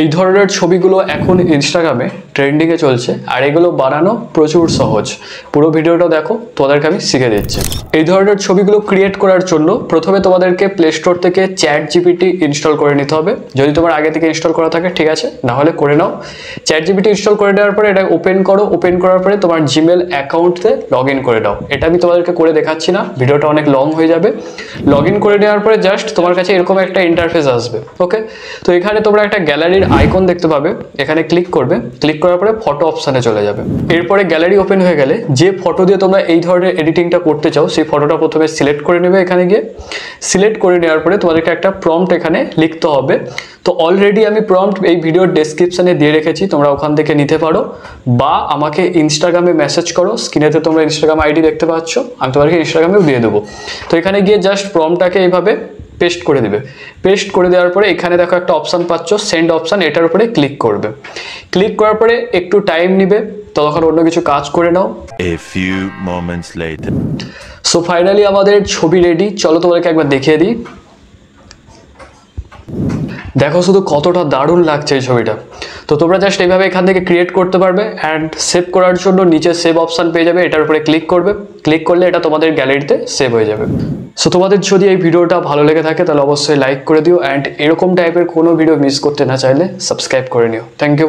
এই ধরনের ছবিগুলো এখন ইনস্টাগ্রামে ট্রেন্ডিংয়ে চলছে, আর এগুলো বানানো প্রচুর সহজ। পুরো ভিডিওটা দেখো, তোমাদেরকে আমি শিখে দিচ্ছি। এই ধরনের ছবিগুলো ক্রিয়েট করার জন্য প্রথমে তোমাদেরকে প্লে স্টোর থেকে ChatGPT ইনস্টল করে নিতে হবে। যদি তোমার আগে থেকে ইনস্টল করা থাকে ঠিক আছে, না হলে করে নাও। ChatGPT ইনস্টল করে নেওয়ার পরে এটা ওপেন করো। ওপেন করার পরে তোমার জিমেল অ্যাকাউন্টে লগ ইন করে নাও। এটা আমি তোমাদেরকে করে দেখাচ্ছি না, ভিডিওটা অনেক লং হয়ে যাবে। লগ ইন করে নেওয়ার পরে জাস্ট তোমার কাছে এরকম একটা ইন্টারফেস আসবে। ওকে, তো এখানে তোমরা একটা গ্যালারির আইকন দেখতে পাবে, এখানে ক্লিক করবে। ক্লিক করার পরে ফটো অপশানে চলে যাবে। এরপরে গ্যালারি ওপেন হয়ে গেলে যে ফটো দিয়ে তোমরা এই ধরনের এডিটিংটা করতে চাও সেই ফটোটা প্রথমে সিলেক্ট করে নেবে। এখানে গিয়ে সিলেক্ট করে নেওয়ার পরে তোমাদেরকে একটা প্রম্পট এখানে লিখতে হবে। তো অলরেডি আমি প্রম্পট এই ভিডিওর ডেসক্রিপশানে দিয়ে রেখেছি, তোমরা ওখান থেকে নিতে পারো, বা আমাকে ইনস্টাগ্রামে মেসেজ করো। স্ক্রিনেতে তোমরা ইনস্টাগ্রাম আইডি দেখতে পাচ্ছ, আমি তোমাদেরকে ইনস্টাগ্রামেও দিয়ে দেবো। তো এখানে গিয়ে জাস্ট প্রম্পটটাকে এইভাবে পেস্ট করে দিবে। পেস্ট করে দেওয়ার পরে এখানে দেখো একটা অপশান পাচ্ছ, সেন্ড অপশান, এটার উপরে ক্লিক করবে। ক্লিক করার পরে একটু টাইম নিবে, তখন অন্য কিছু কাজ করে নাও। A few moments later. So finally আমাদের ছবি রেডি। চলো তোমাদেরকে একবার দেখিয়ে দিই। দেখো শুধু কতটা দারুণ লাগছে এই ছবিটা। তো তোমরা জাস্ট এইভাবে এখান থেকে ক্রিয়েট করতে পারবে। অ্যান্ড সেভ করার জন্য নিচে সেভ অপশান পেয়ে যাবে, এটার উপরে ক্লিক করবে। ক্লিক করলে এটা তোমাদের গ্যালারিতে সেভ হয়ে যাবে। সো তোমাদের যদি এই ভিডিওটা ভালো লেগে থাকে তাহলে অবশ্যই লাইক করে দিও। অ্যান্ড এরকম টাইপের কোনো ভিডিও মিস করতে না চাইলে সাবস্ক্রাইব করে নিও। Thank you.